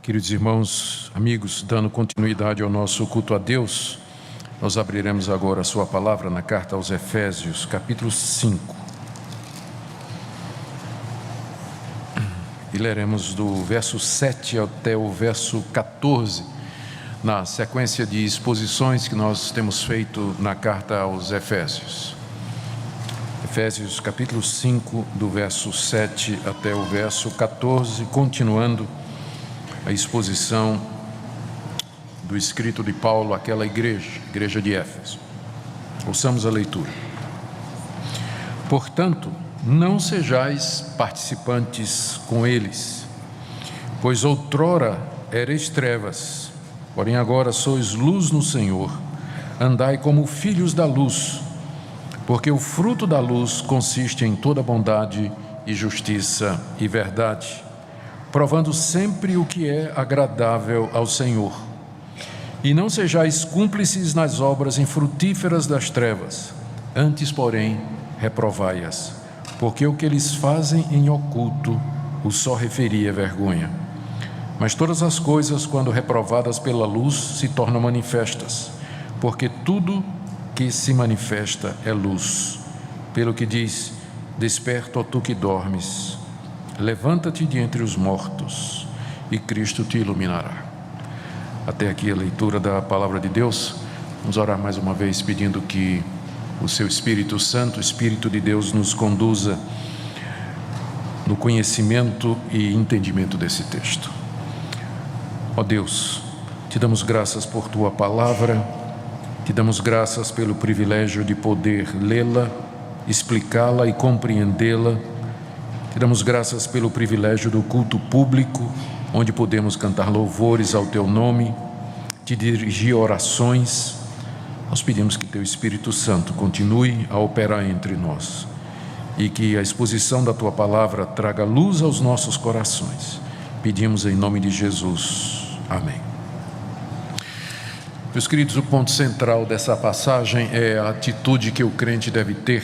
Queridos irmãos, amigos, dando continuidade ao nosso culto a Deus, nós abriremos agora a sua palavra na carta aos Efésios, capítulo 5. E leremos do verso 7 até o verso 14, na sequência de exposições que nós temos feito na carta aos Efésios. Efésios, capítulo 5, do verso 7 até o verso 14, continuando a exposição do escrito de Paulo àquela igreja de Éfeso. Ouçamos a leitura. Portanto, não sejais participantes com eles, pois outrora erais trevas, porém agora sois luz no Senhor. Andai como filhos da luz, porque o fruto da luz consiste em toda bondade e justiça e verdade, provando sempre o que é agradável ao Senhor. E não sejais cúmplices nas obras infrutíferas das trevas, antes, porém, reprovai-as, porque o que eles fazem em oculto o só referia vergonha. Mas todas as coisas, quando reprovadas pela luz, se tornam manifestas, porque tudo que se manifesta é luz. Pelo que diz: desperta, ó tu que dormes, levanta-te de entre os mortos, e Cristo te iluminará. Até aqui a leitura da palavra de Deus. Vamos orar mais uma vez pedindo que o seu Espírito Santo, o Espírito de Deus, nos conduza no conhecimento e entendimento desse texto. Ó Deus, te damos graças por tua palavra, te damos graças pelo privilégio de poder lê-la, explicá-la e compreendê-la. Te damos graças pelo privilégio do culto público, onde podemos cantar louvores ao Teu nome, te dirigir orações. Nós pedimos que Teu Espírito Santo continue a operar entre nós e que a exposição da Tua palavra traga luz aos nossos corações. Pedimos em nome de Jesus. Amém. Meus queridos, o ponto central dessa passagem é a atitude que o crente deve ter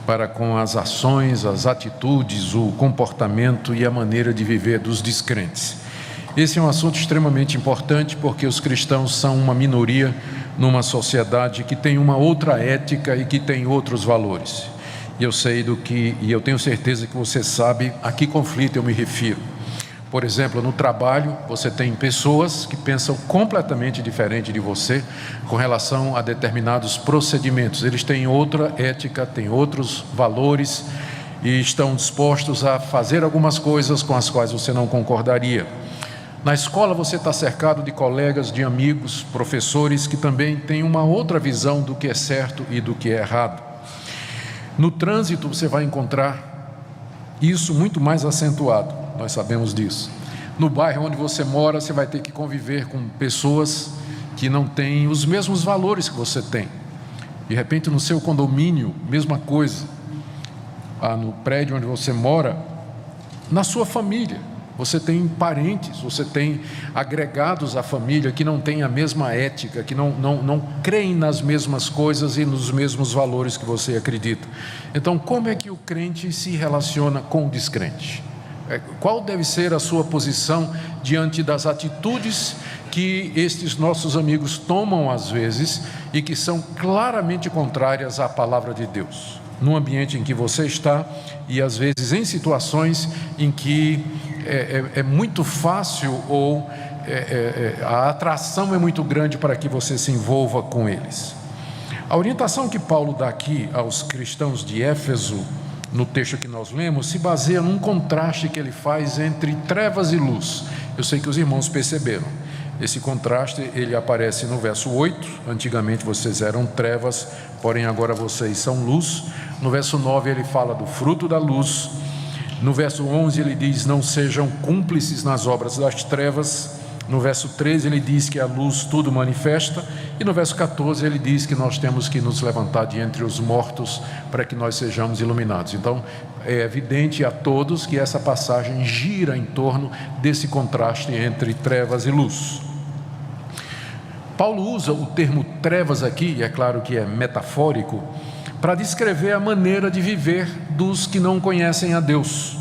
para com as ações, as atitudes, o comportamento e a maneira de viver dos descrentes. Esse é um assunto extremamente importante porque os cristãos são uma minoria numa sociedade que tem uma outra ética e que tem outros valores. E eu tenho certeza que você sabe a que conflito eu me refiro. Por exemplo, no trabalho, você tem pessoas que pensam completamente diferente de você com relação a determinados procedimentos. Eles têm outra ética, têm outros valores e estão dispostos a fazer algumas coisas com as quais você não concordaria. Na escola, você está cercado de colegas, de amigos, professores que também têm uma outra visão do que é certo e do que é errado. No trânsito, você vai encontrar isso muito mais acentuado. Nós sabemos disso. No bairro onde você mora, você vai ter que conviver com pessoas que não têm os mesmos valores que você tem. De repente, no seu condomínio, mesma coisa. No prédio onde você mora, na sua família, você tem parentes, você tem agregados à família que não têm a mesma ética, que não creem nas mesmas coisas e nos mesmos valores que você acredita. Então, como é que o crente se relaciona com o descrente? Qual deve ser a sua posição diante das atitudes que estes nossos amigos tomam às vezes e que são claramente contrárias à palavra de Deus? No ambiente em que você está e às vezes em situações em que é muito fácil ou a atração é muito grande para que você se envolva com eles. A orientação que Paulo dá aqui aos cristãos de Éfeso, no texto que nós lemos, se baseia num contraste que ele faz entre trevas e luz. Eu sei que os irmãos perceberam. Esse contraste, ele aparece no verso 8, antigamente vocês eram trevas, porém agora vocês são luz. No verso 9 ele fala do fruto da luz. No verso 11 ele diz: não sejam cúmplices nas obras das trevas. No verso 13 ele diz que a luz tudo manifesta. E no verso 14 ele diz que nós temos que nos levantar de entre os mortos para que nós sejamos iluminados. Então é evidente a todos que essa passagem gira em torno desse contraste entre trevas e luz. Paulo usa o termo trevas aqui, e é claro que é metafórico, para descrever a maneira de viver dos que não conhecem a Deus.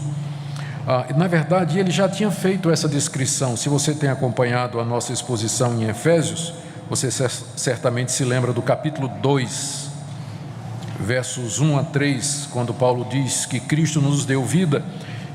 Na verdade, ele já tinha feito essa descrição. Se você tem acompanhado a nossa exposição em Efésios, você certamente se lembra do capítulo 2, versos 1 a 3, quando Paulo diz que Cristo nos deu vida,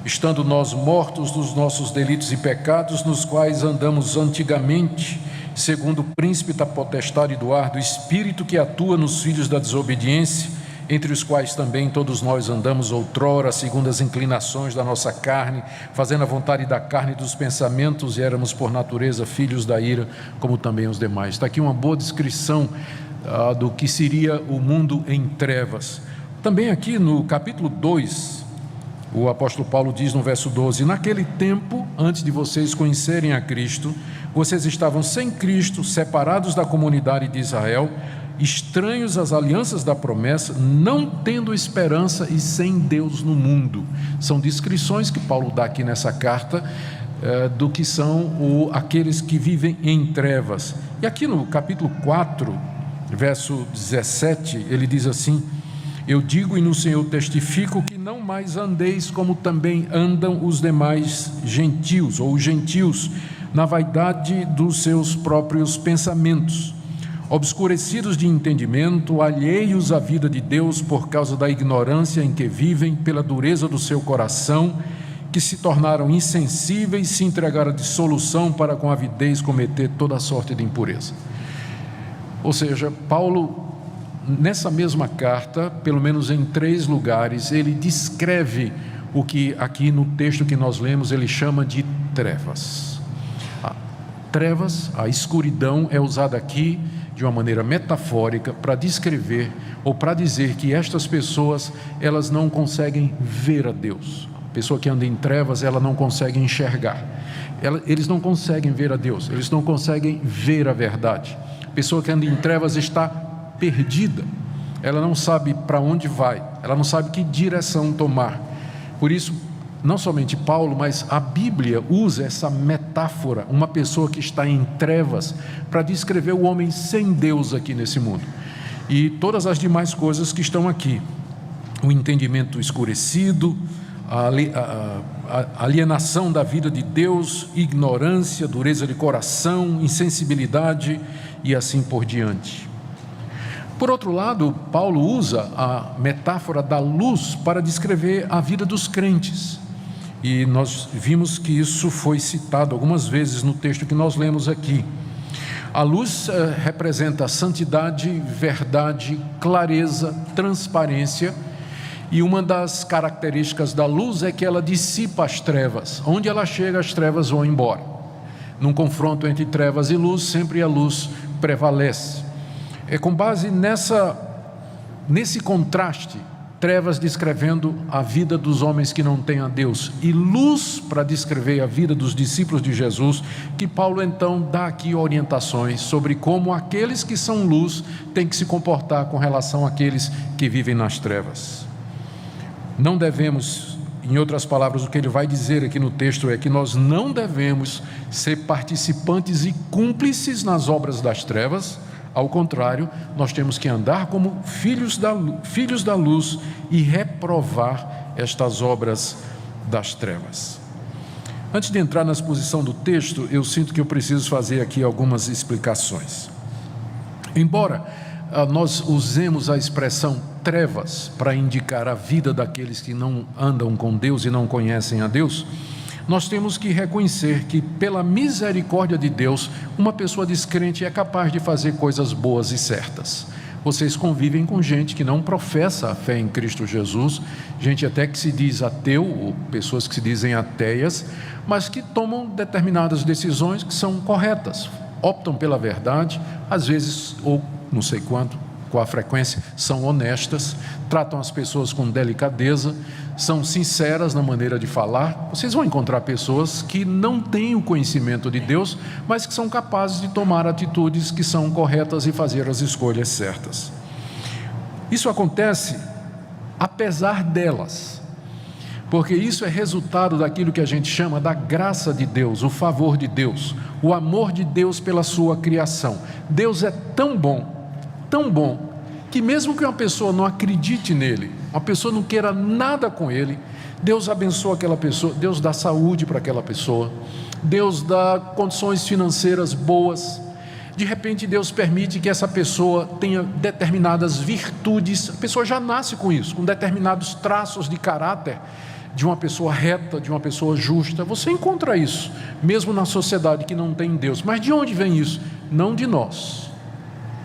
estando nós mortos dos nossos delitos e pecados, nos quais andamos antigamente, segundo o príncipe da potestade do ar, do espírito que atua nos filhos da desobediência, entre os quais também todos nós andamos outrora, segundo as inclinações da nossa carne, fazendo a vontade da carne e dos pensamentos, e éramos por natureza filhos da ira, como também os demais. Está aqui uma boa descrição do que seria o mundo em trevas. Também aqui no capítulo 2, o apóstolo Paulo diz no verso 12: naquele tempo, antes de vocês conhecerem a Cristo, vocês estavam sem Cristo, separados da comunidade de Israel, estranhos às alianças da promessa, não tendo esperança e sem Deus no mundo. São descrições que Paulo dá aqui nessa carta do que são aqueles que vivem em trevas. E aqui no capítulo 4, verso 17, ele diz assim: eu digo e no Senhor testifico que não mais andeis como também andam os demais gentios, ou os gentios, na vaidade dos seus próprios pensamentos, obscurecidos de entendimento, alheios à vida de Deus por causa da ignorância em que vivem, pela dureza do seu coração, que se tornaram insensíveis, se entregaram à dissolução para com avidez cometer toda sorte de impureza. Ou seja, Paulo, nessa mesma carta, pelo menos em 3 lugares, ele descreve o que aqui no texto que nós lemos ele chama de trevas. Trevas, a escuridão, é usada aqui de uma maneira metafórica para descrever ou para dizer que estas pessoas, elas não conseguem ver a Deus. A pessoa que anda em trevas, ela não consegue enxergar. Eles não conseguem ver a Deus, eles não conseguem ver a verdade. A pessoa que anda em trevas está perdida, ela não sabe para onde vai, ela não sabe que direção tomar. Por isso, não somente Paulo, mas a Bíblia usa essa metáfora, uma pessoa que está em trevas, para descrever o homem sem Deus aqui nesse mundo. E todas as demais coisas que estão aqui: o entendimento escurecido, a alienação da vida de Deus, ignorância, dureza de coração, insensibilidade e assim por diante. Por outro lado, Paulo usa a metáfora da luz para descrever a vida dos crentes. E nós vimos que isso foi citado algumas vezes no texto que nós lemos aqui. A luz representa santidade, verdade, clareza, transparência. E uma das características da luz é que ela dissipa as trevas. Onde ela chega, as trevas vão embora. Num confronto entre trevas e luz, sempre a luz prevalece. É com base nesse contraste, trevas descrevendo a vida dos homens que não têm a Deus, e luz para descrever a vida dos discípulos de Jesus, que Paulo então dá aqui orientações sobre como aqueles que são luz têm que se comportar com relação àqueles que vivem nas trevas. Não devemos, em outras palavras, o que ele vai dizer aqui no texto é que nós não devemos ser participantes e cúmplices nas obras das trevas. Ao contrário, nós temos que andar como filhos da luz e reprovar estas obras das trevas. Antes de entrar na exposição do texto, eu sinto que eu preciso fazer aqui algumas explicações. Embora nós usemos a expressão trevas para indicar a vida daqueles que não andam com Deus e não conhecem a Deus, nós temos que reconhecer que, pela misericórdia de Deus, uma pessoa descrente é capaz de fazer coisas boas e certas. Vocês convivem com gente que não professa a fé em Cristo Jesus, gente até que se diz ateu, ou pessoas que se dizem ateias, mas que tomam determinadas decisões que são corretas, optam pela verdade, às vezes, ou não sei quanto, com a frequência, são honestas, tratam as pessoas com delicadeza, são sinceras na maneira de falar. Vocês vão encontrar pessoas que não têm o conhecimento de Deus, mas que são capazes de tomar atitudes que são corretas e fazer as escolhas certas. Isso acontece apesar delas, porque isso é resultado daquilo que a gente chama da graça de Deus, o favor de Deus, o amor de Deus pela sua criação. Deus é tão bom, que mesmo que uma pessoa não acredite nele, uma pessoa não queira nada com ele, Deus abençoa aquela pessoa, Deus dá saúde para aquela pessoa, Deus dá condições financeiras boas. De repente Deus permite que essa pessoa tenha determinadas virtudes, a pessoa já nasce com isso, com determinados traços de caráter, de uma pessoa reta, de uma pessoa justa. Você encontra isso, mesmo na sociedade que não tem Deus. Mas de onde vem isso? Não de nós,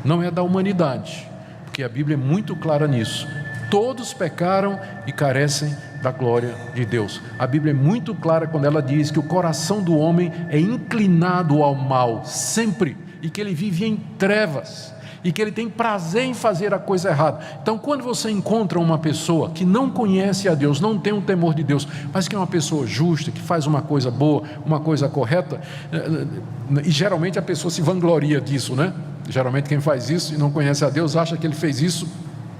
não é da humanidade, porque a Bíblia é muito clara nisso. Todos pecaram e carecem da glória de Deus. A Bíblia é muito clara quando ela diz que o coração do homem é inclinado ao mal, sempre, e que ele vive em trevas, e que ele tem prazer em fazer a coisa errada. Então, quando você encontra uma pessoa que não conhece a Deus, não tem o temor de Deus, mas que é uma pessoa justa, que faz uma coisa boa, uma coisa correta, e geralmente a pessoa se vangloria disso, né? Geralmente quem faz isso e não conhece a Deus acha que ele fez isso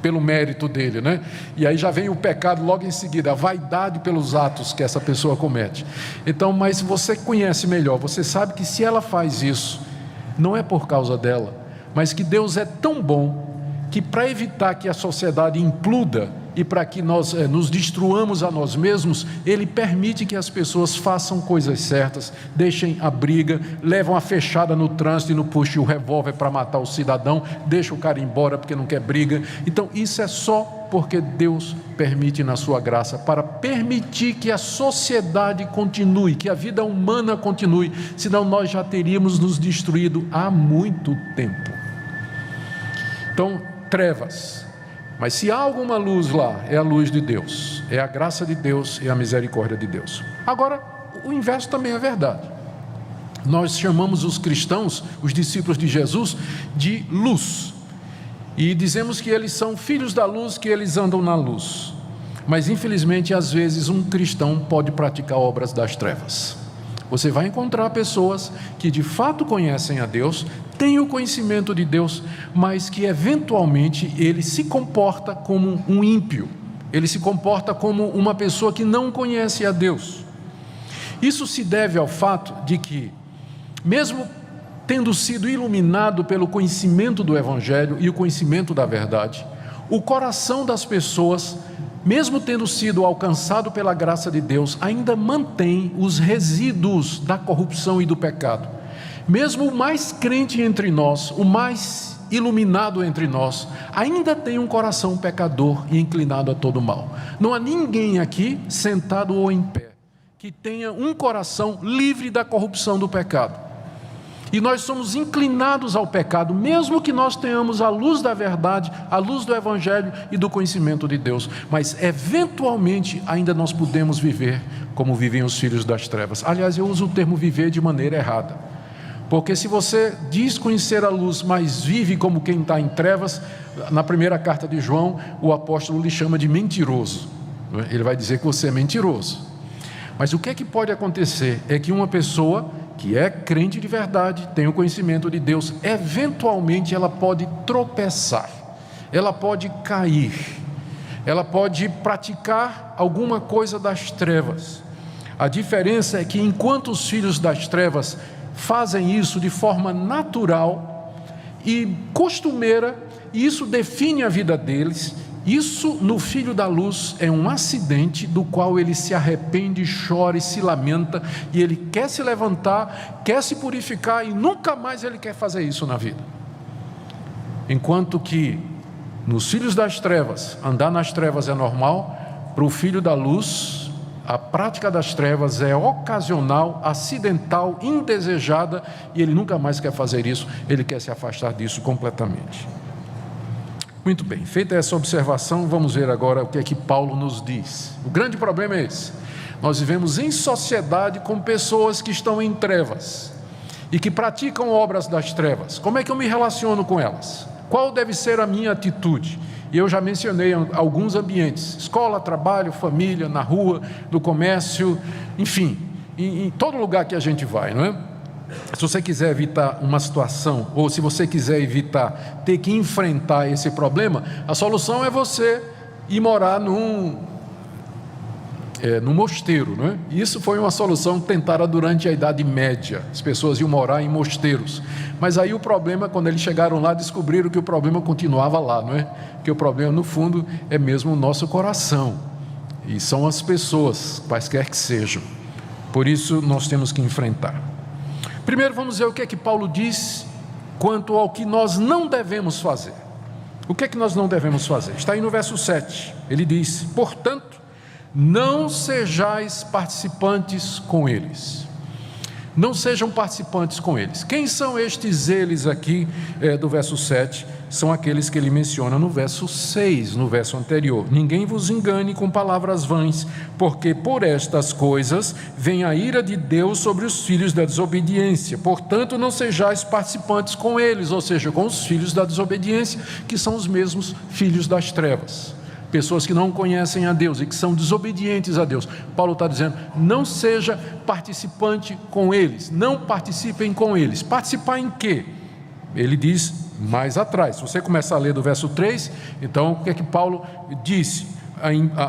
pelo mérito dele, né? E aí já vem o pecado logo em seguida, a vaidade pelos atos que essa pessoa comete. Então, mas você conhece melhor, você sabe que se ela faz isso, não é por causa dela, mas que Deus é tão bom, que para evitar que a sociedade imploda, e para que nós nos destruamos a nós mesmos, Ele permite que as pessoas façam coisas certas, deixem a briga, levam a fechada no trânsito e não puxem o revólver para matar o cidadão, deixam o cara embora porque não quer briga. Então isso é só porque Deus permite na sua graça, para permitir que a sociedade continue, que a vida humana continue, senão nós já teríamos nos destruído há muito tempo. Então, trevas. Mas se há alguma luz lá, é a luz de Deus, é a graça de Deus e a misericórdia de Deus. Agora, o inverso também é verdade. Nós chamamos os cristãos, os discípulos de Jesus, de luz. E dizemos que eles são filhos da luz, que eles andam na luz. Mas, infelizmente, às vezes um cristão pode praticar obras das trevas. Você vai encontrar pessoas que de fato conhecem a Deus, têm o conhecimento de Deus, mas que eventualmente ele se comporta como um ímpio, ele se comporta como uma pessoa que não conhece a Deus. Isso se deve ao fato de que, mesmo tendo sido iluminado pelo conhecimento do Evangelho e o conhecimento da verdade, o coração das pessoas, mesmo tendo sido alcançado pela graça de Deus, ainda mantém os resíduos da corrupção e do pecado. Mesmo o mais crente entre nós, o mais iluminado entre nós, ainda tem um coração pecador e inclinado a todo mal. Não há ninguém aqui, sentado ou em pé, que tenha um coração livre da corrupção do pecado. E nós somos inclinados ao pecado, mesmo que nós tenhamos a luz da verdade, a luz do Evangelho e do conhecimento de Deus. Mas, eventualmente, ainda nós podemos viver como vivem os filhos das trevas. Aliás, eu uso o termo viver de maneira errada. Porque se você diz conhecer a luz, mas vive como quem está em trevas, na primeira carta de João, o apóstolo lhe chama de mentiroso. Ele vai dizer que você é mentiroso. Mas o que é que pode acontecer? É que uma pessoa que é crente de verdade, tem o conhecimento de Deus, eventualmente ela pode tropeçar, ela pode cair, ela pode praticar alguma coisa das trevas. A diferença é que enquanto os filhos das trevas fazem isso de forma natural e costumeira, e isso define a vida deles, isso no filho da luz é um acidente do qual ele se arrepende, chora e se lamenta, e ele quer se levantar, quer se purificar e nunca mais ele quer fazer isso na vida. Enquanto que nos filhos das trevas, andar nas trevas é normal, para o filho da luz, a prática das trevas é ocasional, acidental, indesejada, e ele nunca mais quer fazer isso, ele quer se afastar disso completamente. Muito bem, feita essa observação, vamos ver agora o que é que Paulo nos diz. O grande problema é esse: nós vivemos em sociedade com pessoas que estão em trevas e que praticam obras das trevas. Como é que eu me relaciono com elas? Qual deve ser a minha atitude? E eu já mencionei alguns ambientes: escola, trabalho, família, na rua, no comércio, enfim, em todo lugar que a gente vai, não é? Se você quiser evitar uma situação, ou se você quiser evitar ter que enfrentar esse problema, a solução é você ir morar num mosteiro, não é? Isso foi uma solução tentada durante a Idade Média. As pessoas iam morar em mosteiros. Mas aí o problema, quando eles chegaram lá, descobriram que o problema continuava lá, não é? Que o problema, no fundo, é mesmo o nosso coração. E são as pessoas, quaisquer que sejam. Por isso nós temos que enfrentar. Primeiro vamos ver o que é que Paulo diz quanto ao que nós não devemos fazer. O que é que nós não devemos fazer? Está aí no verso 7. Ele diz: portanto, não sejais participantes com eles. Não sejam participantes com eles. Quem são estes eles aqui do verso 7? São aqueles que ele menciona no verso 6, no verso anterior. Ninguém vos engane com palavras vãs, porque por estas coisas vem a ira de Deus sobre os filhos da desobediência. Portanto, não sejais participantes com eles, ou seja, com os filhos da desobediência, que são os mesmos filhos das trevas. Pessoas que não conhecem a Deus e que são desobedientes a Deus. Paulo está dizendo: não seja participante com eles, não participem com eles. Participar em quê? Ele diz mais atrás, se você começar a ler do verso 3, então o que é que Paulo disse?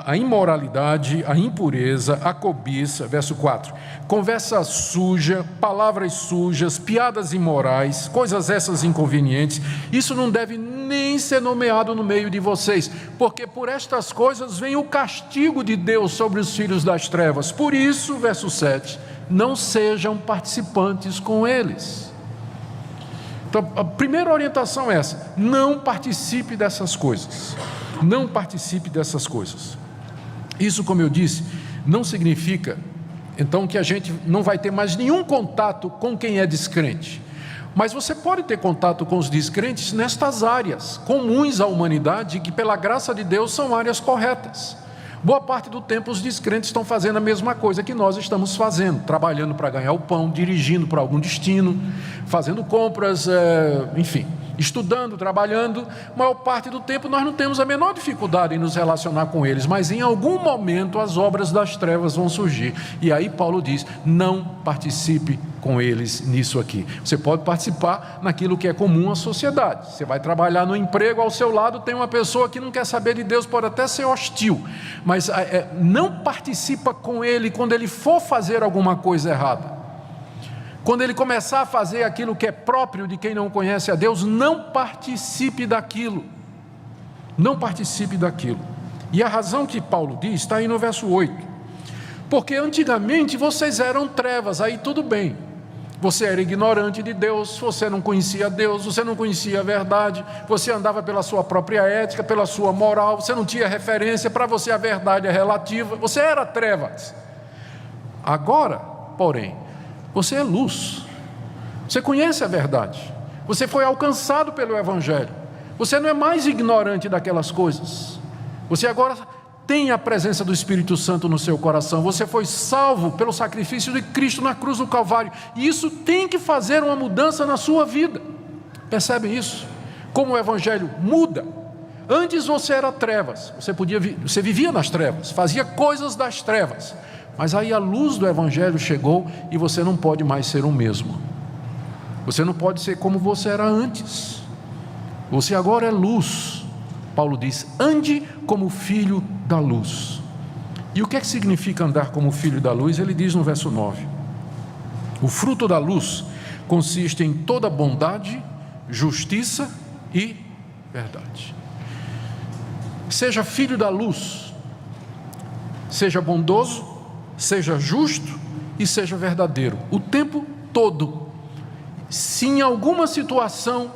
A imoralidade, a impureza, a cobiça, verso 4, conversa suja, palavras sujas, piadas imorais, coisas essas inconvenientes, isso não deve nem ser nomeado no meio de vocês, porque por estas coisas vem o castigo de Deus sobre os filhos das trevas. Por isso, verso 7, não sejam participantes com eles. Então, a primeira orientação é essa: não participe dessas coisas. Não participe dessas coisas. Isso, como eu disse, não significa, então, que a gente não vai ter mais nenhum contato com quem é descrente. Mas você pode ter contato com os descrentes nestas áreas comuns à humanidade, que pela graça de Deus são áreas corretas. Boa parte do tempo os descrentes estão fazendo a mesma coisa que nós estamos fazendo, trabalhando para ganhar o pão, dirigindo para algum destino, fazendo compras, enfim, estudando, trabalhando. A maior parte do tempo nós não temos a menor dificuldade em nos relacionar com eles, mas em algum momento as obras das trevas vão surgir, e aí Paulo diz: não participe com eles nisso aqui. Você pode participar naquilo que é comum à sociedade. Você vai trabalhar no emprego, ao seu lado tem uma pessoa que não quer saber de Deus, pode até ser hostil, mas não participa com ele quando ele for fazer alguma coisa errada. Quando ele começar a fazer aquilo que é próprio de quem não conhece a Deus, não participe daquilo. Não participe daquilo. E a razão que Paulo diz está aí no verso 8. Porque antigamente vocês eram trevas, aí tudo bem. Você era ignorante de Deus, você não conhecia Deus, você não conhecia a verdade, você andava pela sua própria ética, pela sua moral, você não tinha referência, para você a verdade é relativa, você era trevas. Agora, porém, você é luz, você conhece a verdade, você foi alcançado pelo Evangelho, você não é mais ignorante daquelas coisas, você agora tem a presença do Espírito Santo no seu coração, você foi salvo pelo sacrifício de Cristo na cruz do Calvário, e isso tem que fazer uma mudança na sua vida. Percebem isso? Como o Evangelho muda. Antes você era trevas, você vivia nas trevas, fazia coisas das trevas, mas aí a luz do Evangelho chegou e você não pode mais ser o mesmo. Você não pode ser como você era antes. Você agora é luz. Paulo diz: ande como filho da luz. E o que é que significa andar como filho da luz? Ele diz no verso 9: o fruto da luz consiste em toda bondade, justiça e verdade. Seja filho da luz, seja bondoso, seja justo e seja verdadeiro, o tempo todo. Se em alguma situação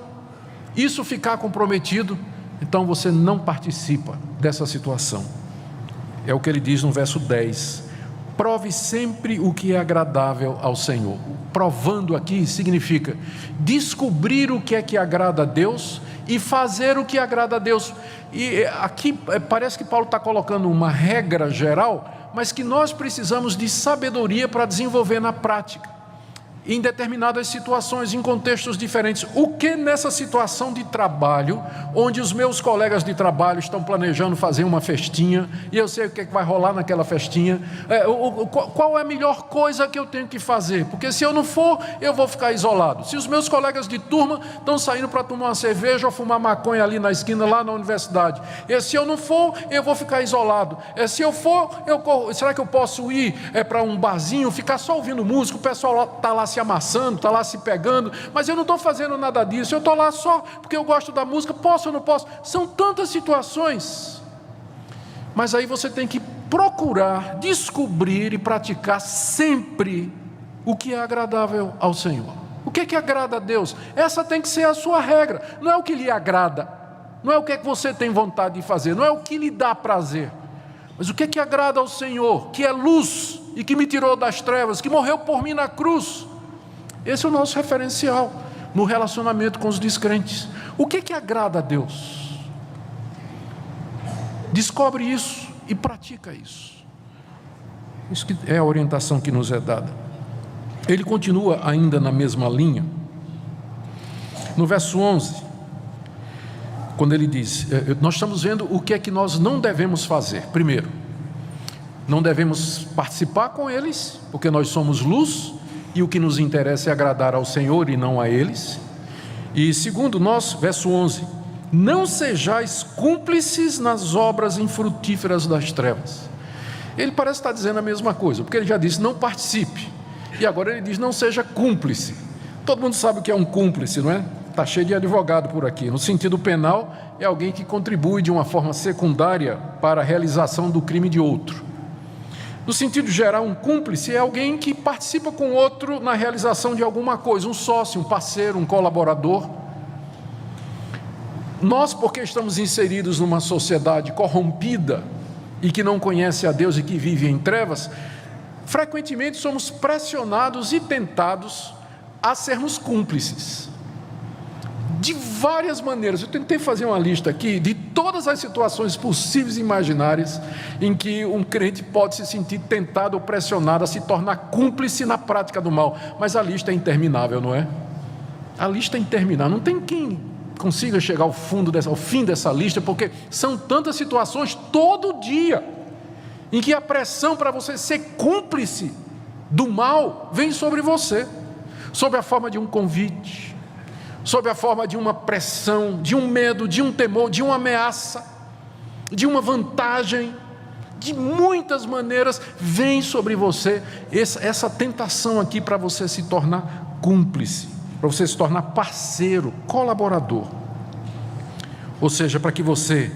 isso ficar comprometido, então você não participa dessa situação. É o que ele diz no verso 10: prove sempre o que é agradável ao Senhor. Provando aqui significa descobrir o que é que agrada a Deus e fazer o que agrada a Deus. E aqui parece que Paulo está colocando uma regra geral, mas que nós precisamos de sabedoria para desenvolver na prática, em determinadas situações, em contextos diferentes. O que nessa situação de trabalho, onde os meus colegas de trabalho estão planejando fazer uma festinha, e eu sei o que é que vai rolar naquela festinha, qual é a melhor coisa que eu tenho que fazer? Porque se eu não for, eu vou ficar isolado. Se os meus colegas de turma estão saindo para tomar uma cerveja ou fumar maconha ali na esquina, lá na universidade, e se eu não for, eu vou ficar isolado. Se eu for, será que eu posso ir para um barzinho, ficar só ouvindo música, o pessoal está lá se amassando, está lá se pegando, mas eu não estou fazendo nada disso, eu estou lá só porque eu gosto da música, posso ou não posso? São tantas situações, mas aí você tem que procurar, descobrir e praticar sempre o que é agradável ao Senhor. O que é que agrada a Deus? Essa tem que ser a sua regra. Não é o que lhe agrada, não é o que é que você tem vontade de fazer, não é o que lhe dá prazer, mas o que é que agrada ao Senhor, que é luz e que me tirou das trevas, que morreu por mim na cruz. Esse é o nosso referencial no relacionamento com os descrentes. O que é que agrada a Deus? Descobre isso e pratica isso. Isso que é a orientação que nos é dada. Ele continua ainda na mesma linha, no verso 11, quando ele diz, nós estamos vendo o que é que nós não devemos fazer. Primeiro, não devemos participar com eles, porque nós somos luz, e o que nos interessa é agradar ao Senhor e não a eles. E segundo, verso 11, não sejais cúmplices nas obras infrutíferas das trevas. Ele parece estar dizendo a mesma coisa, porque ele já disse, não participe. E agora ele diz, não seja cúmplice. Todo mundo sabe o que é um cúmplice, não é? Está cheio de advogado por aqui. No sentido penal, é alguém que contribui de uma forma secundária para a realização do crime de outro. No sentido geral, um cúmplice é alguém que participa com outro na realização de alguma coisa, um sócio, um parceiro, um colaborador. Nós, porque estamos inseridos numa sociedade corrompida e que não conhece a Deus e que vive em trevas, frequentemente somos pressionados e tentados a sermos cúmplices. De várias maneiras. Eu tentei fazer uma lista aqui de todas as situações possíveis e imaginárias em que um crente pode se sentir tentado ou pressionado a se tornar cúmplice na prática do mal. Mas a lista é interminável, não é? A lista é interminável. Não tem quem consiga chegar ao fim dessa lista, porque são tantas situações todo dia em que a pressão para você ser cúmplice do mal vem sobre você, sob a forma de um convite, sob a forma de uma pressão, de um medo, de um temor, de uma ameaça, de uma vantagem, de muitas maneiras vem sobre você essa tentação aqui para você se tornar cúmplice, para você se tornar parceiro, colaborador. Ou seja, para que você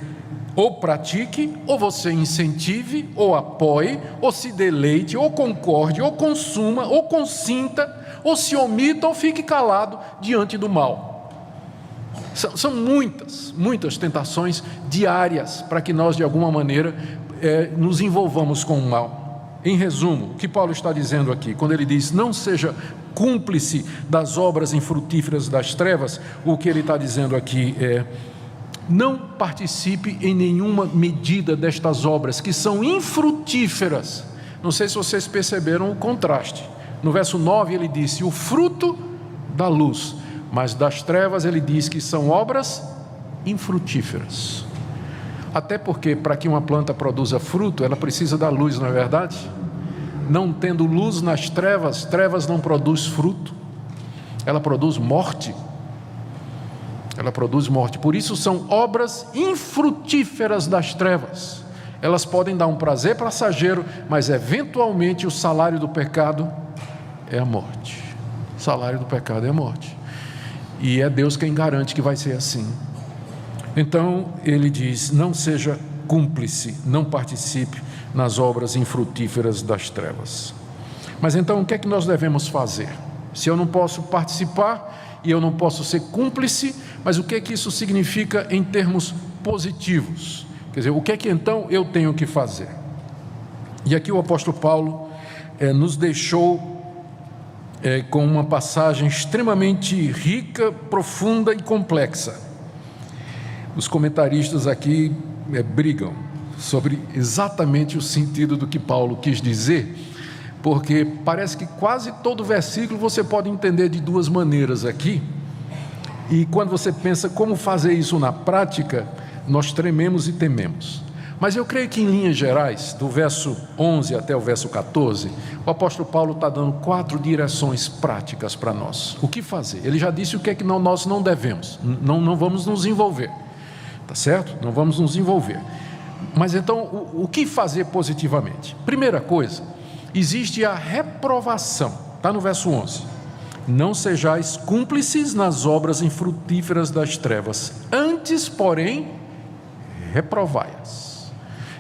ou pratique, ou você incentive, ou apoie, ou se deleite, ou concorde, ou consuma, ou consinta, ou se omita, ou fique calado diante do mal. São muitas tentações diárias para que nós, de alguma maneira, nos envolvamos com o mal. Em resumo, o que Paulo está dizendo aqui, quando ele diz, não seja cúmplice das obras infrutíferas das trevas, o que ele está dizendo aqui é, não participe em nenhuma medida destas obras que são infrutíferas. Não sei se vocês perceberam o contraste. No verso 9 ele disse, o fruto da luz, mas das trevas ele diz que são obras infrutíferas. Até porque para que uma planta produza fruto, ela precisa da luz, não é verdade? Não tendo luz nas trevas, trevas não produz fruto, ela produz morte. Ela produz morte, por isso são obras infrutíferas das trevas. Elas podem dar um prazer passageiro, mas eventualmente o salário do pecado é a morte. O salário do pecado é a morte. E é Deus quem garante que vai ser assim. Então ele diz, não seja cúmplice, não participe nas obras infrutíferas das trevas. Mas então o que é que nós devemos fazer? Se eu não posso participar e eu não posso ser cúmplice, mas o que é que isso significa em termos positivos? Quer dizer, o que é que então eu tenho que fazer? E aqui o apóstolo Paulo nos deixou com uma passagem extremamente rica, profunda e complexa. Os comentaristas aqui brigam sobre exatamente o sentido do que Paulo quis dizer, porque parece que quase todo versículo você pode entender de duas maneiras aqui, e quando você pensa como fazer isso na prática, nós trememos e tememos. Mas eu creio que em linhas gerais, do verso 11 até o verso 14, o apóstolo Paulo está dando 4 direções práticas para nós. O que fazer? Ele já disse o que é que nós não devemos, não vamos nos envolver, tá certo? Não vamos nos envolver. Mas então, o que fazer positivamente? Primeira coisa, existe a reprovação, está no verso 11. Não sejais cúmplices nas obras infrutíferas das trevas, antes, porém, reprovai-as.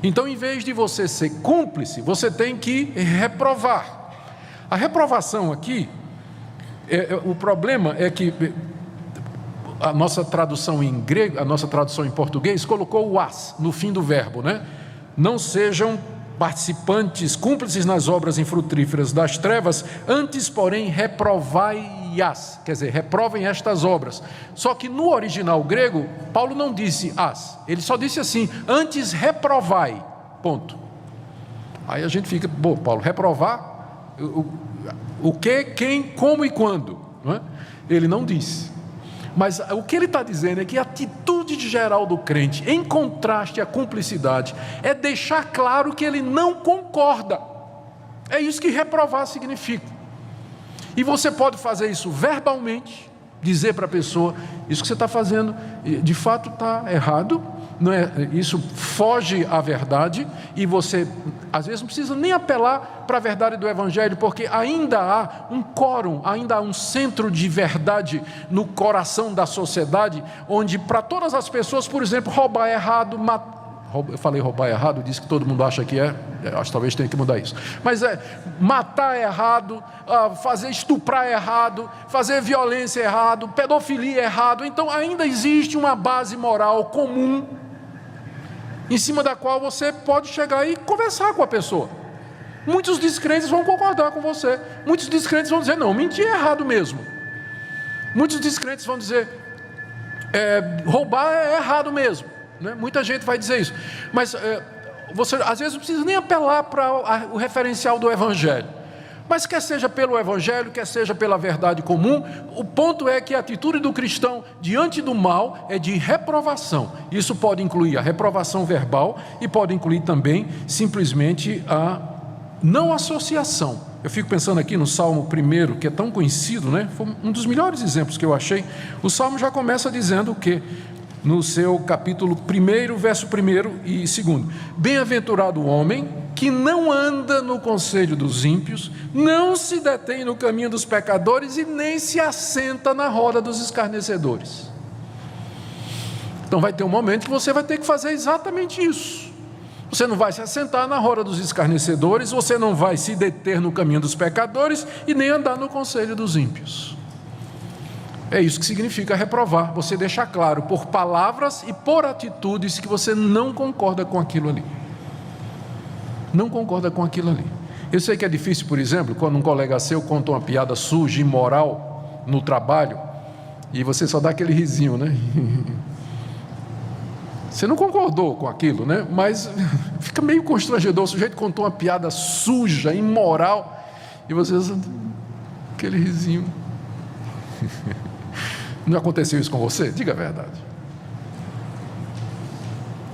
Então, em vez de você ser cúmplice, você tem que reprovar. A reprovação aqui, o problema é que a nossa tradução em grego, a nossa tradução em português, colocou o as no fim do verbo, né? Não sejam participantes, cúmplices nas obras infrutíferas das trevas, antes, porém, reprovai-as, quer dizer, reprovem estas obras. Só que no original grego, Paulo não disse as, ele só disse assim, antes reprovai, ponto. Aí a gente fica, bom, Paulo, reprovar, o que, quem, como e quando, não é? Ele não disse. Mas o que ele está dizendo é que a atitude geral do crente, em contraste à cumplicidade, é deixar claro que ele não concorda. É isso que reprovar significa. E você pode fazer isso verbalmente, dizer para a pessoa, isso que você está fazendo, de fato está errado, não é? Isso foge à verdade, e você, às vezes, não precisa nem apelar para a verdade do Evangelho, porque ainda há um quórum, ainda há um centro de verdade no coração da sociedade, onde para todas as pessoas, por exemplo, roubar é errado, eu falei roubar é errado, disse que todo mundo acha que acho que talvez tenha que mudar isso, mas matar é errado, estuprar é errado, fazer violência é errado, pedofilia é errado. Então ainda existe uma base moral comum, em cima da qual você pode chegar e conversar com a pessoa. Muitos descrentes vão concordar com você, muitos descrentes vão dizer, não, mentir é errado mesmo. Muitos descrentes vão dizer, roubar é errado mesmo, né? Muita gente vai dizer isso, mas você às vezes não precisa nem apelar para o referencial do Evangelho. Mas quer seja pelo Evangelho, quer seja pela verdade comum, o ponto é que a atitude do cristão diante do mal é de reprovação. Isso pode incluir a reprovação verbal e pode incluir também simplesmente a não associação. Eu fico pensando aqui no Salmo 1, que é tão conhecido, né? Foi um dos melhores exemplos que eu achei. O Salmo já começa dizendo o quê? No seu capítulo 1, verso 1 e 2. Bem-aventurado o homem que não anda no conselho dos ímpios, não se detém no caminho dos pecadores e nem se assenta na roda dos escarnecedores. Então vai ter um momento que você vai ter que fazer exatamente isso. Você não vai se assentar na roda dos escarnecedores, você não vai se deter no caminho dos pecadores e nem andar no conselho dos ímpios. É isso que significa reprovar, você deixar claro por palavras e por atitudes que você não concorda com aquilo ali. Não concorda com aquilo ali. Eu sei que é difícil, por exemplo, quando um colega seu conta uma piada suja, imoral no trabalho, e você só dá aquele risinho, né? Você não concordou com aquilo, né? Mas fica meio constrangedor, o sujeito contou uma piada suja, imoral, e você aquele risinho. Não aconteceu isso com você? Diga a verdade.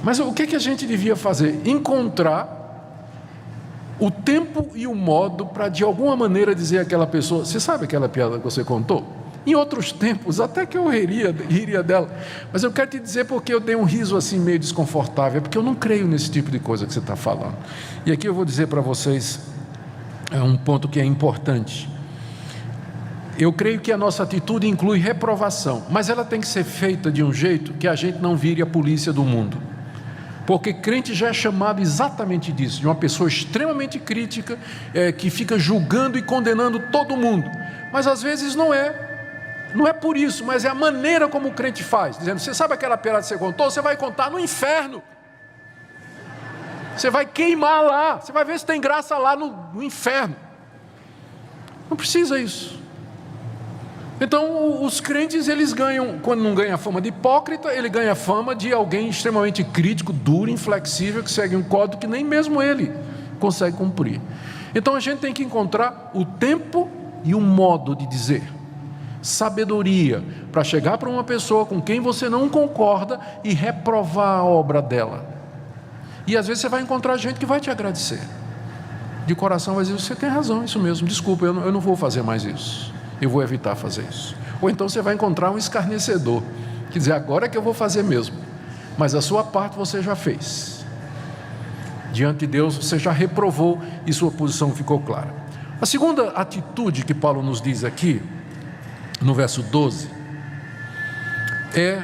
Mas o que a gente devia fazer? Encontrar o tempo e o modo para de alguma maneira dizer àquela pessoa, você sabe aquela piada que você contou? Em outros tempos, até que eu riria dela, mas eu quero te dizer porque eu dei um riso assim meio desconfortável, porque eu não creio nesse tipo de coisa que você está falando. E aqui eu vou dizer para vocês um ponto que é importante. Eu creio que a nossa atitude inclui reprovação, mas ela tem que ser feita de um jeito que a gente não vire a polícia do mundo. Porque crente já é chamado exatamente disso, de uma pessoa extremamente crítica, que fica julgando e condenando todo mundo. Mas às vezes não é por isso, mas é a maneira como o crente faz, dizendo, você sabe aquela piada que você contou? Você vai contar no inferno. Você vai queimar lá, você vai ver se tem graça lá no inferno. Não precisa isso. Então os crentes, eles ganham, quando não ganha a fama de hipócrita, ele ganha a fama de alguém extremamente crítico, duro, inflexível, que segue um código que nem mesmo ele consegue cumprir. Então a gente tem que encontrar o tempo e o modo de dizer, sabedoria, para chegar para uma pessoa com quem você não concorda e reprovar a obra dela. E às vezes você vai encontrar gente que vai te agradecer, de coração vai dizer, você tem razão, isso mesmo, desculpa, eu não vou fazer mais isso, eu vou evitar fazer isso. Ou então você vai encontrar um escarnecedor, que dizer, agora é que eu vou fazer mesmo, mas a sua parte você já fez, diante de Deus você já reprovou e sua posição ficou clara. A segunda atitude que Paulo nos diz aqui, no verso 12, é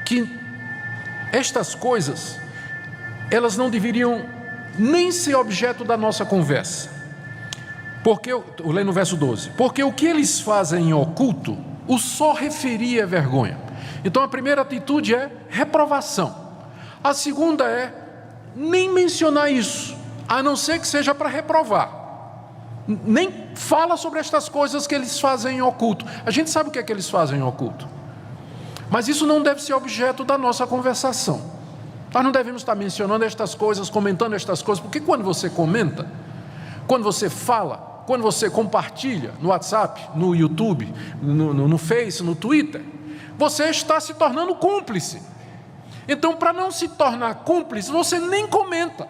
que estas coisas, elas não deveriam nem ser objeto da nossa conversa. Porque, eu leio no verso 12, porque o que eles fazem em oculto, o só referir é vergonha. Então a primeira atitude é reprovação. A segunda é nem mencionar isso, a não ser que seja para reprovar. Nem fala sobre estas coisas que eles fazem em oculto. A gente sabe o que é que eles fazem em oculto, mas isso não deve ser objeto da nossa conversação. Nós não devemos estar mencionando estas coisas, comentando estas coisas, porque quando você comenta, quando você fala, quando você compartilha no WhatsApp, no YouTube, no Face, no Twitter, você está se tornando cúmplice. Então, para não se tornar cúmplice, você nem comenta.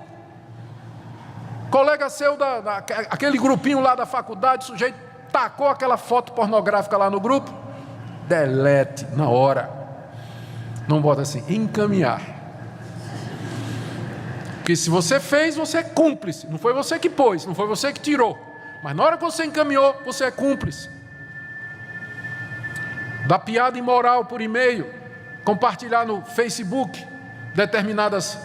Colega seu, aquele grupinho lá da faculdade, o sujeito tacou aquela foto pornográfica lá no grupo, delete na hora. Não bota assim, encaminhar. Porque se você fez, você é cúmplice. Não foi você que pôs, não foi você que tirou. Mas na hora que você encaminhou, você é cúmplice. Da piada imoral por e-mail, compartilhar no Facebook determinadas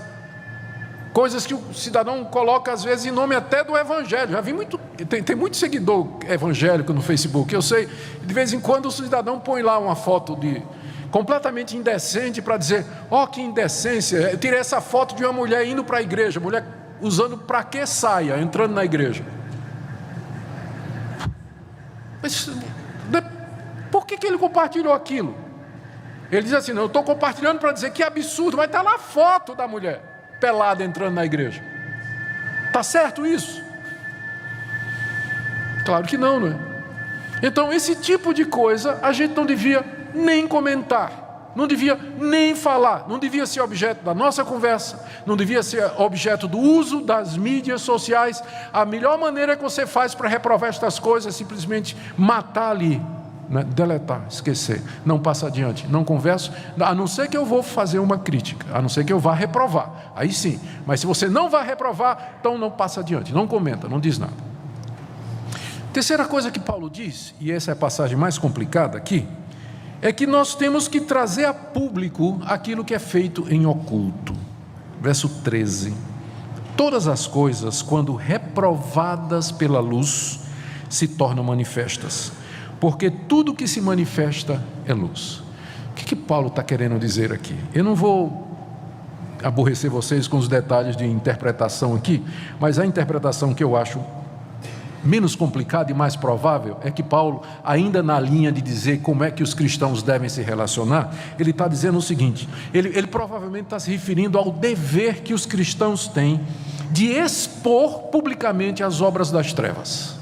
coisas que o cidadão coloca às vezes em nome até do evangelho. Já vi muito, tem muito seguidor evangélico no Facebook, eu sei. De vez em quando o cidadão põe lá uma foto completamente indecente para dizer, ó, que indecência, eu tirei essa foto de uma mulher indo para a igreja, mulher usando para que saia, entrando na igreja. Mas por que ele compartilhou aquilo? Ele diz assim, não, eu estou compartilhando para dizer que absurdo, mas está lá a foto da mulher pelada entrando na igreja. Está certo isso? Claro que não, não é? Então esse tipo de coisa a gente não devia nem comentar, não devia nem falar, não devia ser objeto da nossa conversa, não devia ser objeto do uso das mídias sociais. A melhor maneira que você faz para reprovar estas coisas é simplesmente matar ali, né? Deletar, esquecer, não passa adiante, não converso, a não ser que eu vou fazer uma crítica, a não ser que eu vá reprovar, aí sim. Mas se você não vai reprovar, então não passa adiante, não comenta, não diz nada. Terceira coisa que Paulo diz, e essa é a passagem mais complicada aqui, é que nós temos que trazer a público aquilo que é feito em oculto. Verso 13, todas as coisas, quando reprovadas pela luz, se tornam manifestas, porque tudo que se manifesta é luz. O que Paulo está querendo dizer aqui? Eu não vou aborrecer vocês com os detalhes de interpretação aqui, mas a interpretação que eu acho menos complicada e mais provável é que Paulo, ainda na linha de dizer como é que os cristãos devem se relacionar, ele está dizendo o seguinte, ele provavelmente está se referindo ao dever que os cristãos têm de expor publicamente as obras das trevas.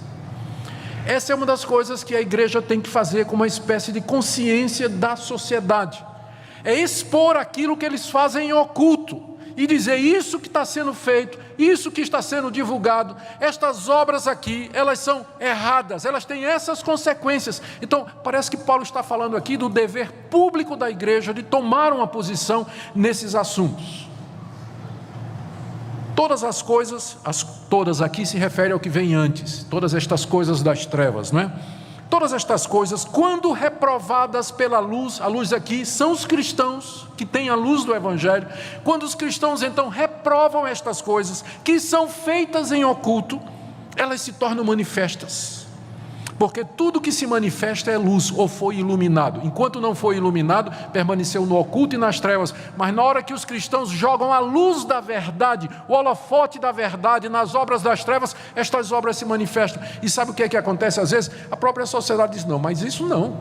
Essa é uma das coisas que a igreja tem que fazer com uma espécie de consciência da sociedade. É expor aquilo que eles fazem em oculto e dizer isso que está sendo feito, isso que está sendo divulgado, estas obras aqui, elas são erradas, elas têm essas consequências. Então, parece que Paulo está falando aqui do dever público da igreja de tomar uma posição nesses assuntos. Todas as coisas, todas aqui se refere ao que vem antes, todas estas coisas das trevas, não é? Todas estas coisas, quando reprovadas pela luz, a luz aqui são os cristãos que têm a luz do Evangelho. Quando os cristãos então reprovam estas coisas, que são feitas em oculto, elas se tornam manifestas. Porque tudo que se manifesta é luz, ou foi iluminado. Enquanto não foi iluminado, permaneceu no oculto e nas trevas. Mas na hora que os cristãos jogam a luz da verdade, o holofote da verdade nas obras das trevas, estas obras se manifestam. E sabe o que é que acontece às vezes? A própria sociedade diz, não, mas isso não.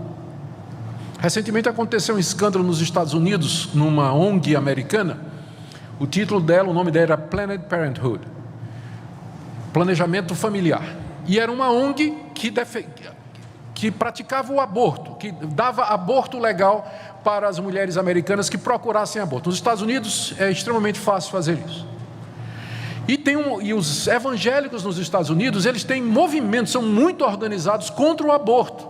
Recentemente aconteceu um escândalo nos Estados Unidos, numa ONG americana. O título dela, o nome dela era Planned Parenthood, Planejamento Familiar. E era uma ONG que praticava o aborto, que dava aborto legal para as mulheres americanas que procurassem aborto. Nos Estados Unidos é extremamente fácil fazer isso. E os evangélicos nos Estados Unidos, eles têm movimentos, são muito organizados contra o aborto.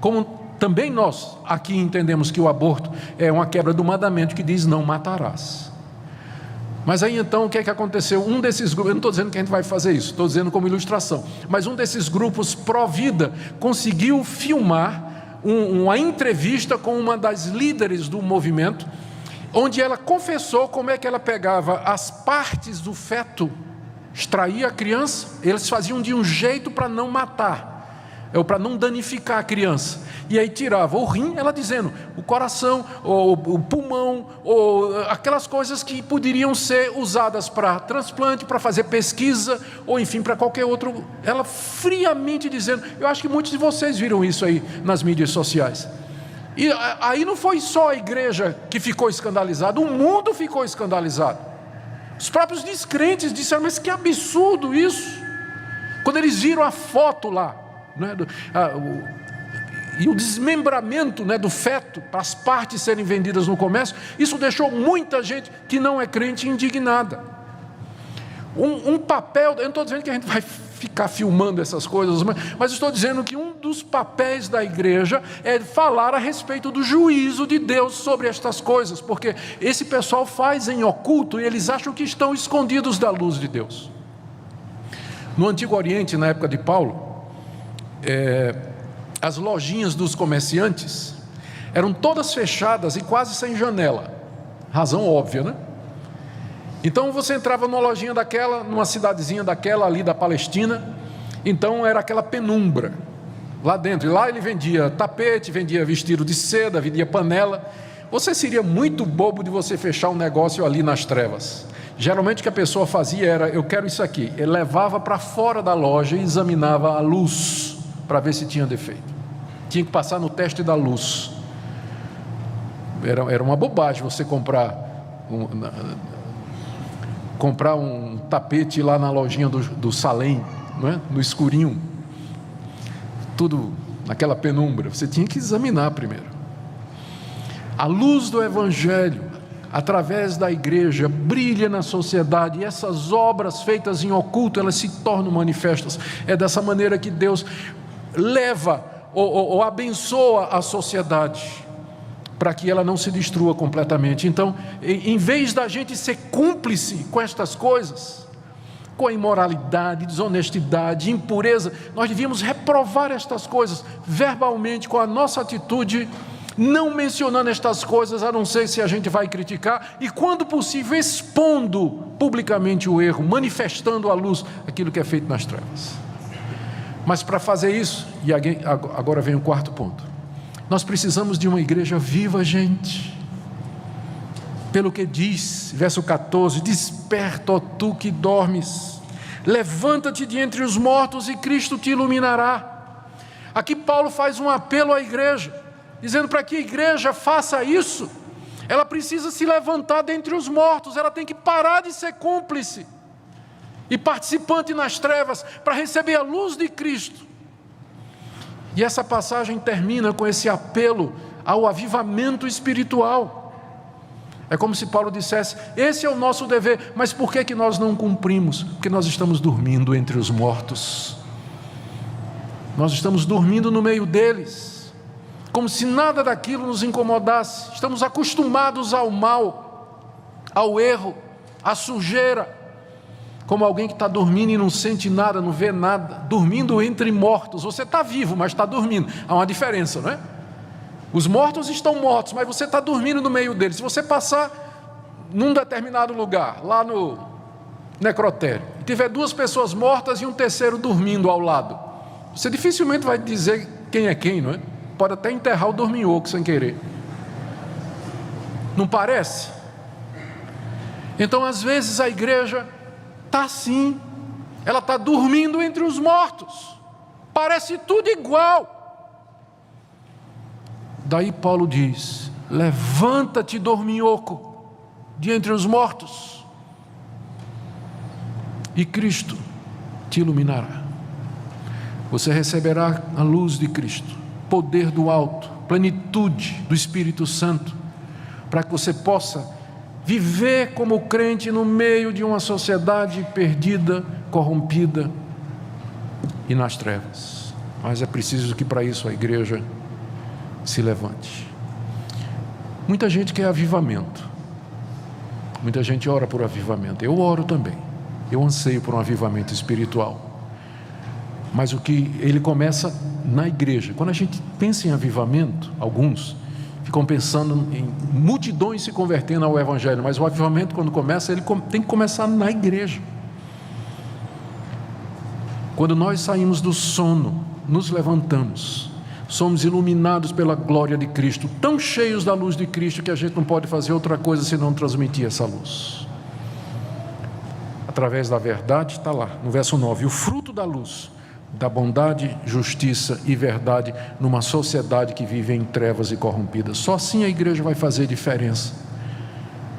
Como também nós aqui entendemos que o aborto é uma quebra do mandamento que diz não matarás. Mas aí então o que é que aconteceu? Um desses grupos, eu não estou dizendo que a gente vai fazer isso, estou dizendo como ilustração, mas um desses grupos pró-vida conseguiu filmar uma entrevista com uma das líderes do movimento, onde ela confessou como é que ela pegava as partes do feto, extraía a criança, eles faziam de um jeito para não matar, ou para não danificar a criança, e aí tirava o rim, ela dizendo, o coração, ou o pulmão, ou aquelas coisas que poderiam ser usadas para transplante, para fazer pesquisa, ou enfim, para qualquer outro, ela friamente dizendo, eu acho que muitos de vocês viram isso aí nas mídias sociais. E aí não foi só a igreja que ficou escandalizada, o mundo ficou escandalizado. Os próprios descrentes disseram, mas que absurdo isso. Quando eles viram a foto lá, né, e o desmembramento, né, do feto, para as partes serem vendidas no comércio, isso deixou muita gente que não é crente indignada. Um papel, eu não estou dizendo que a gente vai ficar filmando essas coisas, mas estou dizendo que um dos papéis da igreja é falar a respeito do juízo de Deus sobre estas coisas, porque esse pessoal faz em oculto e eles acham que estão escondidos da luz de Deus. No Antigo Oriente, na época de Paulo, as lojinhas dos comerciantes eram todas fechadas e quase sem janela, razão óbvia, né? Então você entrava numa lojinha daquela, numa cidadezinha daquela ali da Palestina, então era aquela penumbra lá dentro, e lá ele vendia tapete, vendia vestido de seda, vendia panela. Você seria muito bobo de você fechar um negócio ali nas trevas. Geralmente o que a pessoa fazia era, eu quero isso aqui, ele levava para fora da loja e examinava a luz, para ver se tinha defeito. Tinha que passar no teste da luz. Era uma bobagem você comprar um tapete lá na lojinha do Salem, não é? No escurinho, tudo naquela penumbra. Você tinha que examinar primeiro. A luz do Evangelho, através da igreja, brilha na sociedade, e essas obras feitas em oculto, elas se tornam manifestas. É dessa maneira que Deus leva ou abençoa a sociedade, para que ela não se destrua completamente. Então, em vez da gente ser cúmplice com estas coisas, com a imoralidade, desonestidade, impureza, nós devíamos reprovar estas coisas verbalmente, com a nossa atitude, não mencionando estas coisas, a não ser se a gente vai criticar, e quando possível expondo publicamente o erro, manifestando à luz aquilo que é feito nas trevas. Mas para fazer isso, e agora vem o quarto ponto, nós precisamos de uma igreja viva, gente. Pelo que diz, verso 14, desperta, ó tu que dormes, levanta-te de entre os mortos e Cristo te iluminará. Aqui Paulo faz um apelo à igreja, dizendo para que a igreja faça isso, ela precisa se levantar dentre os mortos, ela tem que parar de ser cúmplice e participante nas trevas, para receber a luz de Cristo. E essa passagem termina com esse apelo ao avivamento espiritual. É como se Paulo dissesse, esse é o nosso dever, mas por que nós não cumprimos? Porque nós estamos dormindo entre os mortos. Nós estamos dormindo no meio deles, como se nada daquilo nos incomodasse. Estamos acostumados ao mal, ao erro, à sujeira, como alguém que está dormindo e não sente nada, não vê nada, dormindo entre mortos. Você está vivo, mas está dormindo. Há uma diferença, não é? Os mortos estão mortos, mas você está dormindo no meio deles. Se você passar num determinado lugar, lá no necrotério, e tiver duas pessoas mortas e um terceiro dormindo ao lado, você dificilmente vai dizer quem é quem, não é? Pode até enterrar o dorminhoco sem querer. Não parece? Então, às vezes, a igreja está assim, ela está dormindo entre os mortos, parece tudo igual. Daí Paulo diz, levanta-te, dorminhoco, de entre os mortos, e Cristo te iluminará. Você receberá a luz de Cristo, poder do alto, plenitude do Espírito Santo, para que você possa viver como crente no meio de uma sociedade perdida, corrompida e nas trevas. Mas é preciso que para isso a igreja se levante. Muita gente quer avivamento, muita gente ora por avivamento. Eu oro também, eu anseio por um avivamento espiritual, mas o que ele começa na igreja. Quando a gente pensa em avivamento, alguns ficam pensando em multidões se convertendo ao Evangelho, mas o avivamento, quando começa, ele tem que começar na igreja. Quando nós saímos do sono, nos levantamos, somos iluminados pela glória de Cristo, tão cheios da luz de Cristo que a gente não pode fazer outra coisa senão transmitir essa luz. Através da verdade, está lá, no verso 9, o fruto da luz, da bondade, justiça e verdade numa sociedade que vive em trevas e corrompidas. Só assim a igreja vai fazer diferença.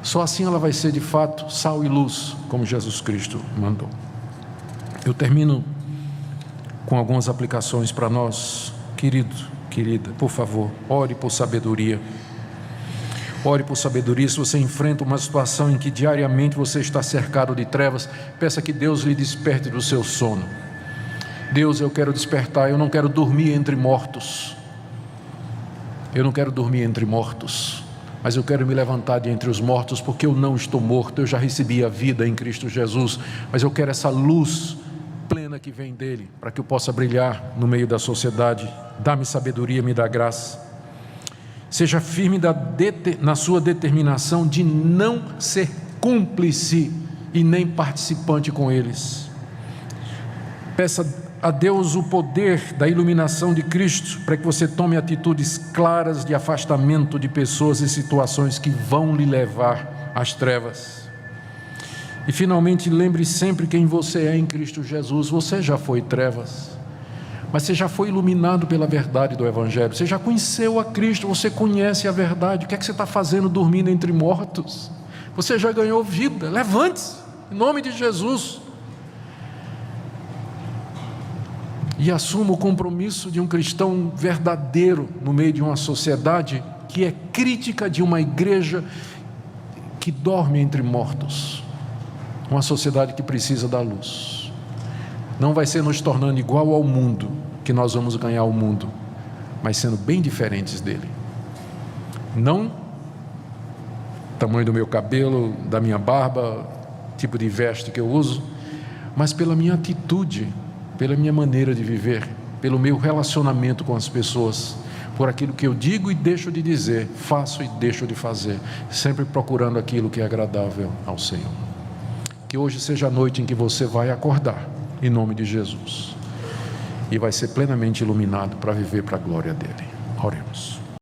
Só assim ela vai ser de fato sal e luz, como Jesus Cristo mandou. Eu termino com algumas aplicações para nós. Querido, querida, por favor, ore por sabedoria. Ore por sabedoria. Se você enfrenta uma situação em que diariamente você está cercado de trevas, peça que Deus lhe desperte do seu sono. Deus, eu quero despertar, eu não quero dormir entre mortos. Eu não quero dormir entre mortos, mas eu quero me levantar de entre os mortos, porque eu não estou morto, eu já recebi a vida em Cristo Jesus, mas eu quero essa luz plena que vem dele, para que eu possa brilhar no meio da sociedade. Dá-me sabedoria, me dá graça. Seja firme na sua determinação de não ser cúmplice e nem participante com eles. Peça a Deus o poder da iluminação de Cristo, para que você tome atitudes claras de afastamento de pessoas e situações que vão lhe levar às trevas. E finalmente, lembre sempre quem você é em Cristo Jesus. Você já foi trevas, mas você já foi iluminado pela verdade do Evangelho. Você já conheceu a Cristo, você conhece a verdade. O que é que você está fazendo dormindo entre mortos? Você já ganhou vida. Levante-se, em nome de Jesus, e assuma o compromisso de um cristão verdadeiro no meio de uma sociedade que é crítica de uma igreja que dorme entre mortos. Uma sociedade que precisa da luz. Não vai ser nos tornando igual ao mundo que nós vamos ganhar o mundo, mas sendo bem diferentes dele. Não tamanho do meu cabelo, da minha barba, tipo de veste que eu uso, mas pela minha atitude, pela minha maneira de viver, pelo meu relacionamento com as pessoas, por aquilo que eu digo e deixo de dizer, faço e deixo de fazer, sempre procurando aquilo que é agradável ao Senhor. Que hoje seja a noite em que você vai acordar, em nome de Jesus, e vai ser plenamente iluminado para viver para a glória dele. Oremos.